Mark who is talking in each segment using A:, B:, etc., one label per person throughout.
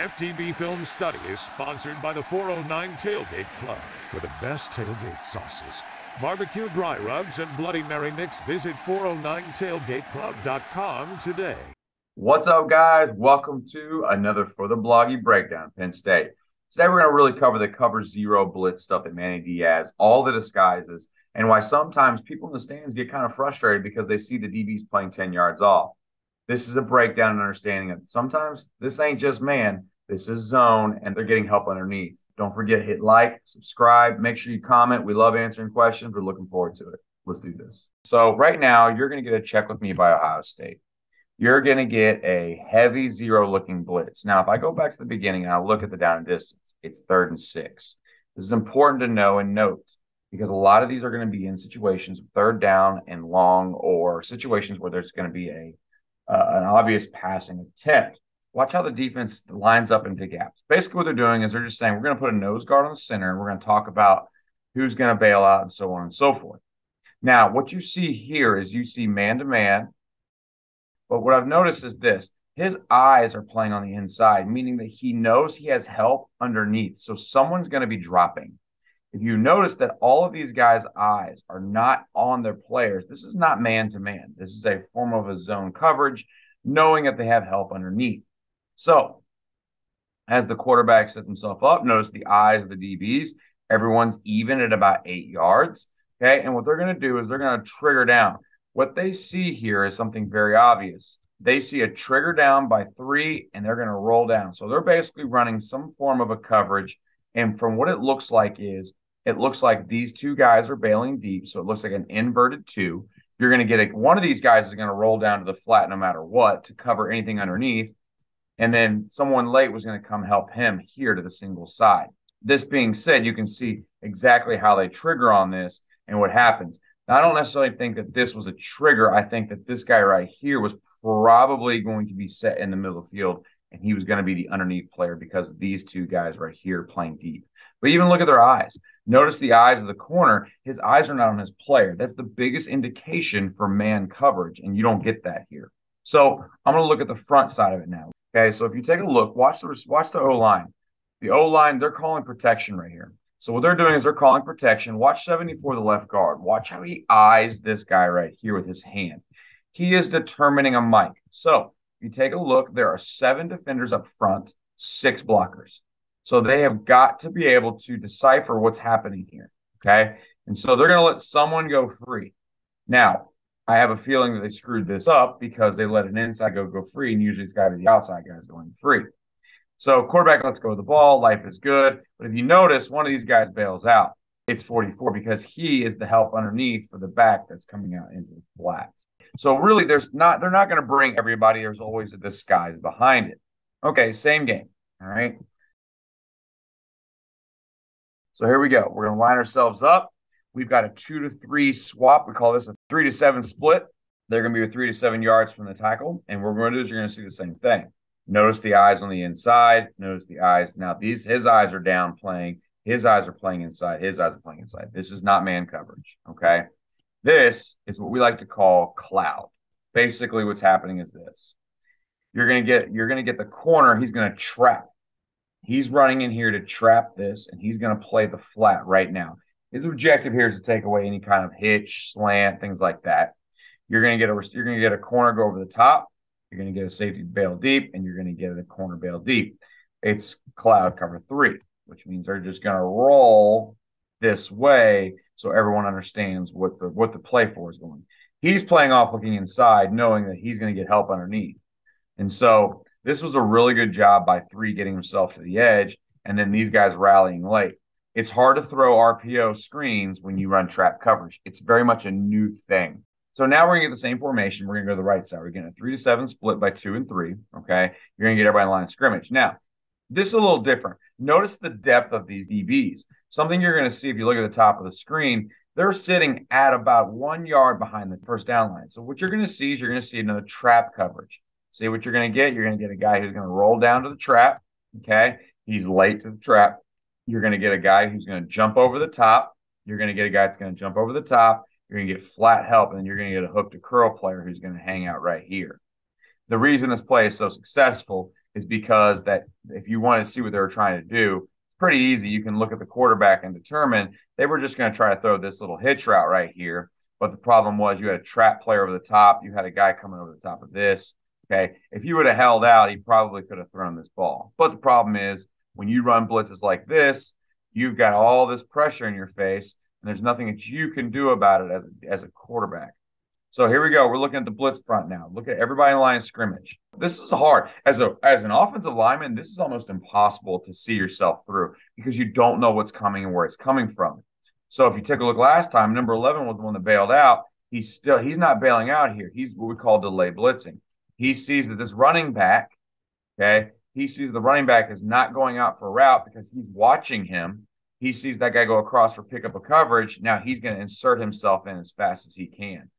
A: FTB Film Study is sponsored by the 409 Tailgate Club. For the best tailgate sauces, barbecue dry rubs, and Bloody Mary mix, visit 409tailgateclub.com today.
B: What's up, guys? Welcome to another For the Bloggy Breakdown, Penn State. Today, we're going to really cover the cover zero blitz stuff at Manny Diaz, all the disguises, and why sometimes people in the stands get kind of frustrated because they see the DBs playing 10 yards off. This is a breakdown and understanding of sometimes this ain't just man, this is zone, and they're getting help underneath. Don't forget, hit like, subscribe, make sure you comment. We love answering questions. We're looking forward to it. Let's do this. So right now, you're going to get a check with me by Ohio State. You're going to get a heavy zero-looking blitz. Now, if I go back to the beginning and I look at the down and distance, it's 3rd and 6. This is important to know and note because a lot of these are going to be in situations of 3rd down and long, or situations where there's going to be an obvious passing attempt. Watch how the defense lines up into gaps. Basically, what they're doing is they're just saying, we're going to put a nose guard on the center, and we're going to talk about who's going to bail out and so on and so forth. Now, what you see here is you see man-to-man, but what I've noticed is this. His eyes are playing on the inside, meaning that he knows he has help underneath. So someone's going to be dropping. If you notice that all of these guys' eyes are not on their players, this is not man-to-man. This is a form of a zone coverage, knowing that they have help underneath. So as the quarterback sets himself up, notice the eyes of the DBs. Everyone's even at about 8 yards. Okay, and what they're going to do is they're going to trigger down. What they see here is something very obvious. They see a trigger down by 3, and they're going to roll down. So they're basically running some form of a coverage. And from what it looks like these two guys are bailing deep. So it looks like an inverted 2. You're going to get one of these guys is going to roll down to the flat no matter what to cover anything underneath. And then someone late was going to come help him here to the single side. This being said, you can see exactly how they trigger on this and what happens. Now, I don't necessarily think that this was a trigger. I think that this guy right here was probably going to be set in the middle of the field, and he was going to be the underneath player because of these two guys right here playing deep. But even look at their eyes. Notice the eyes of the corner. His eyes are not on his player. That's the biggest indication for man coverage, and you don't get that here. So I'm going to look at the front side of it now. Okay, so if you take a look, watch the O-line. The O-line, they're calling protection right here. So what they're doing is they're calling protection. Watch 74, the left guard. Watch how he eyes this guy right here with his hand. He is determining a mic. So if you take a look, there are 7 defenders up front, 6 blockers. So they have got to be able to decipher what's happening here, okay? And so they're going to let someone go free. Now, I have a feeling that they screwed this up because they let an inside go free, and usually it's got to be the outside guys going free. So quarterback lets go of the ball. Life is good. But if you notice, one of these guys bails out. It's 44 because he is the help underneath for the back that's coming out into the flat. So really, they're not going to bring everybody. There's always a disguise behind it. Okay, same game. All right. So here we go. We're going to line ourselves up. We've got a 2 to 3 swap. We call this a 3 to 7 split. They're going to be 3 to 7 yards from the tackle. And what we're going to do is you're going to see the same thing. Notice the eyes on the inside. Notice the eyes. Now, his eyes are down playing. His eyes are playing inside. His eyes are playing inside. This is not man coverage, okay? This is what we like to call cloud. Basically, what's happening is this. You're going to get the corner. He's going to trap. He's running in here to trap this, and he's going to play the flat right now. His objective here is to take away any kind of hitch, slant, things like that. You're going to get a corner go over the top. You're going to get a safety bail deep, and you're going to get a corner bail deep. It's cloud cover 3, which means they're just going to roll this way so everyone understands what the play for is going. He's playing off looking inside, knowing that he's going to get help underneath. And so this was a really good job by 3 getting himself to the edge, and then these guys rallying late. It's hard to throw RPO screens when you run trap coverage. It's very much a new thing. So now we're going to get the same formation. We're going to go to the right side. We're getting a 3 to 7 split by 2 and 3, okay? You're going to get everybody in line of scrimmage. Now, this is a little different. Notice the depth of these DBs. Something you're going to see if you look at the top of the screen, they're sitting at about 1 yard behind the first down line. So what you're going to see is you're going to see another trap coverage. See what you're going to get? You're going to get a guy who's going to roll down to the trap, okay? He's late to the trap. You're going to get a guy who's going to jump over the top. You're going to get a guy that's going to jump over the top. You're going to get flat help, and then you're going to get a hook to curl player who's going to hang out right here. The reason this play is so successful is because that if you want to see what they were trying to do, pretty easy. You can look at the quarterback and determine they were just going to try to throw this little hitch route right here. But the problem was you had a trap player over the top. You had a guy coming over the top of this. Okay. If you would have held out, he probably could have thrown this ball. But the problem is when you run blitzes like this, you've got all this pressure in your face, and there's nothing that you can do about it as a quarterback. So here we go. We're looking at the blitz front now. Look at everybody in line of scrimmage. This is hard. As an offensive lineman, this is almost impossible to see yourself through because you don't know what's coming and where it's coming from. So if you take a look last time, number 11 was the one that bailed out. He's not bailing out here. He's what we call delay blitzing. He sees that this running back, okay, he sees the running back is not going out for a route because he's watching him. He sees that guy go across for pickup of coverage. Now he's going to insert himself in as fast as he can.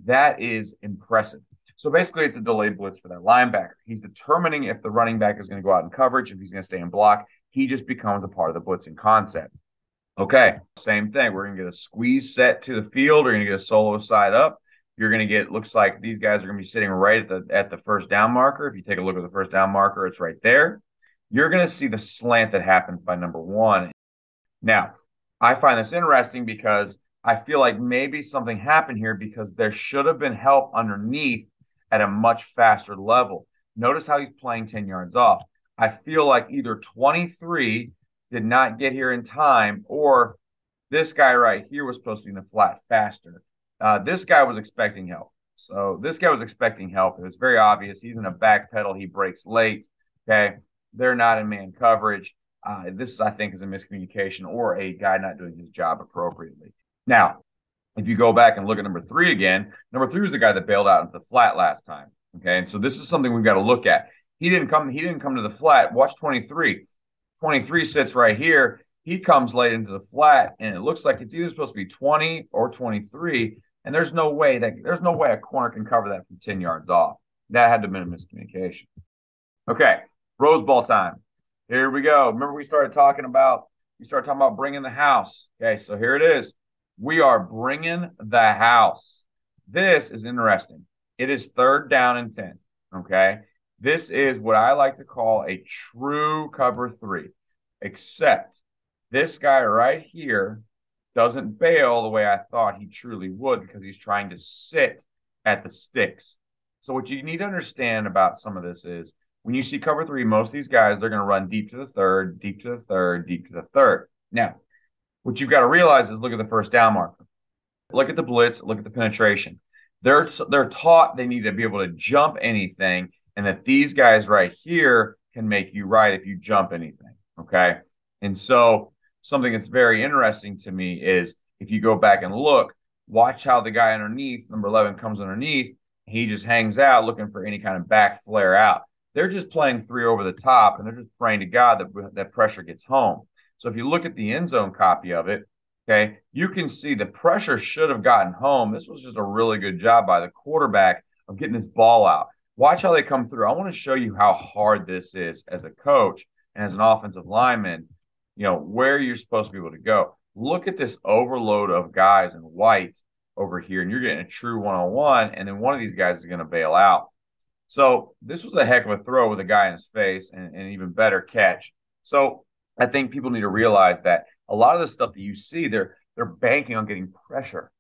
B: That is impressive. So basically, it's a delayed blitz for that linebacker. He's determining if the running back is going to go out in coverage, if he's going to stay in block. He just becomes a part of the blitzing concept. Okay, same thing. We're going to get a squeeze set to the field. We're going to get a solo side up. You're going to get, looks like these guys are going to be sitting right at the first down marker. If you take a look at the first down marker, it's right there. You're going to see the slant that happens by number 1. Now, I find this interesting because I feel like maybe something happened here because there should have been help underneath at a much faster level. Notice how he's playing 10 yards off. I feel like either 23 did not get here in time, or this guy right here was supposed to be in the flat faster. This guy was expecting help. So this guy was expecting help. It was very obvious. He's in a back pedal. He breaks late. Okay. They're not in man coverage. This, I think, is a miscommunication or a guy not doing his job appropriately. Now, if you go back and look at number 3 again, number 3 was the guy that bailed out into the flat last time. Okay. And so this is something we've got to look at. He didn't come to the flat. Watch 23. 23 sits right here. He comes late into the flat, and it looks like it's either supposed to be 20 or 23. And there's no way a corner can cover that from 10 yards off. That had to have been a miscommunication. Okay, Rose Bowl time. Here we go. Remember we started talking about bringing the house. Okay, so here it is. We are bringing the house. This is interesting. It is 3rd down and 10. Okay, this is what I like to call a true cover 3, except this guy right here doesn't bail the way I thought he truly would because he's trying to sit at the sticks. So what you need to understand about some of this is when you see cover 3, most of these guys, they're going to run deep to the 3rd, deep to the 3rd, deep to the 3rd. Now, what you've got to realize is look at the first down marker. Look at the blitz, look at the penetration. They're taught they need to be able to jump anything, and that these guys right here can make you right if you jump anything, okay? And so something that's very interesting to me is if you go back and look, watch how the guy underneath, number 11, comes underneath. He just hangs out looking for any kind of back flare out. They're just playing 3 over the top, and they're just praying to God that pressure gets home. So if you look at the end zone copy of it, okay, you can see the pressure should have gotten home. This was just a really good job by the quarterback of getting this ball out. Watch how they come through. I want to show you how hard this is as a coach and as an offensive lineman, you know, where you're supposed to be able to go. Look at this overload of guys in white over here, and you're getting a true one-on-one, and then one of these guys is going to bail out. So this was a heck of a throw with a guy in his face and an even better catch. So I think people need to realize that a lot of the stuff that you see, they're banking on getting pressure.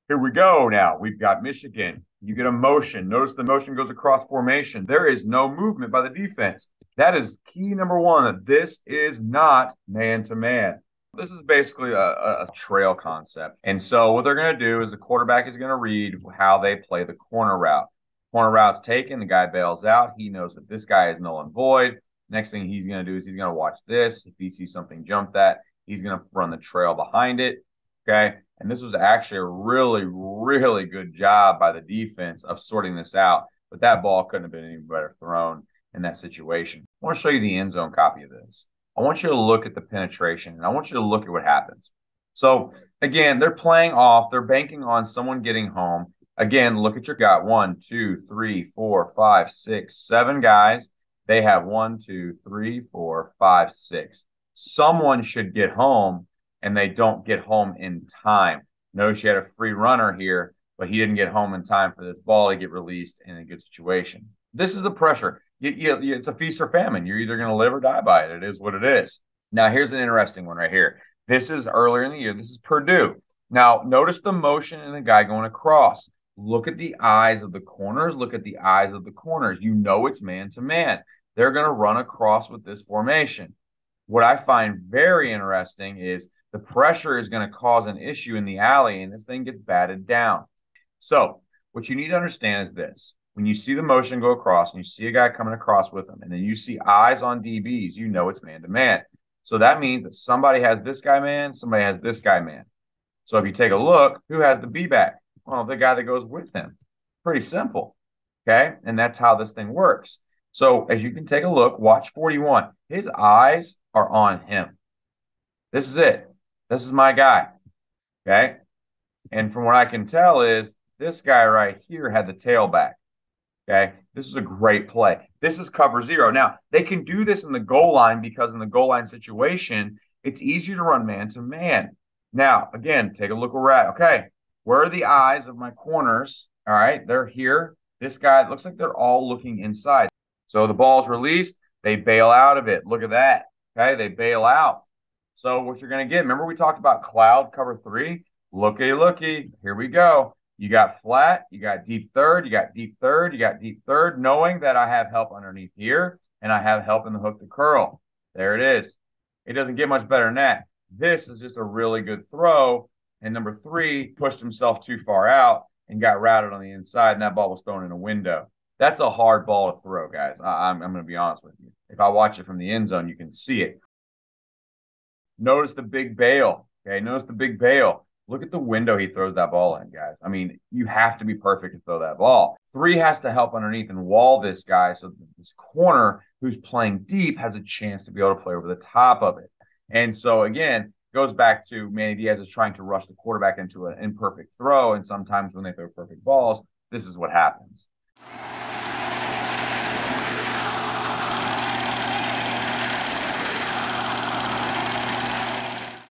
B: Here we go now. We've got Michigan. You get a motion. Notice the motion goes across formation. There is no movement by the defense. That is key number 1, that this is not man-to-man. This is basically a trail concept. And so what they're going to do is the quarterback is going to read how they play the corner route. Corner route's taken. The guy bails out. He knows that this guy is null and void. Next thing he's going to do is he's going to watch this. If he sees something jump that, he's going to run the trail behind it. Okay. And this was actually a really, really good job by the defense of sorting this out. But that ball couldn't have been any better thrown in that situation. I want to show you the end zone copy of this. I want you to look at the penetration, and I want you to look at what happens. So, again, they're playing off. They're banking on someone getting home. Again, look at your guy. 1, 2, 3, 4, 5, 6, 7 guys. They have 1, 2, 3, 4, 5, 6. Someone should get home, and they don't get home in time. Notice you had a free runner here, but he didn't get home in time for this ball to get released in a good situation. This is the pressure. it's a feast or famine. You're either going to live or die by it. It is what it is. Now, here's an interesting one right here. This is earlier in the year. This is Purdue. Now, notice the motion in the guy going across. Look at the eyes of the corners. Look at the eyes of the corners. You know it's man-to-man. They're going to run across with this formation. What I find very interesting is the pressure is going to cause an issue in the alley, and this thing gets batted down. So what you need to understand is this. When you see the motion go across and you see a guy coming across with him, and then you see eyes on DBs, you know it's man-to-man. So that means that somebody has this guy man, somebody has this guy man. So if you take a look, who has the B-back? Well, the guy that goes with him. Pretty simple, okay? And that's how this thing works. So as you can take a look, watch 41. His eyes are on him. This is it. This is my guy, okay? And from what I can tell is this guy right here had the tailback, okay? This is a great play. This is cover zero. Now, they can do this in the goal line because in the goal line situation, it's easier to run man-to-man. Now, again, take a look where we're at. Okay, where are the eyes of my corners? All right, they're here. This guy, it looks like they're all looking inside. So the ball's released. They bail out of it. Look at that. Okay, they bail out. So what you're going to get, remember we talked about cloud cover 3? Looky, looky. Here we go. You got flat. You got deep third. You got deep third. You got deep third, knowing that I have help underneath here and I have help in the hook to curl. There it is. It doesn't get much better than that. This is just a really good throw. And number 3 pushed himself too far out and got routed on the inside, and that ball was thrown in a window. That's a hard ball to throw, guys. I'm going to be honest with you. If I watch it from the end zone, you can see it. Notice the big bail. Okay, notice the big bail. Look at the window he throws that ball in, guys. I mean, you have to be perfect to throw that ball. 3 has to help underneath and wall this guy so that this corner who's playing deep has a chance to be able to play over the top of it. And so, again, goes back to Manny Diaz is trying to rush the quarterback into an imperfect throw, and sometimes when they throw perfect balls, this is what happens.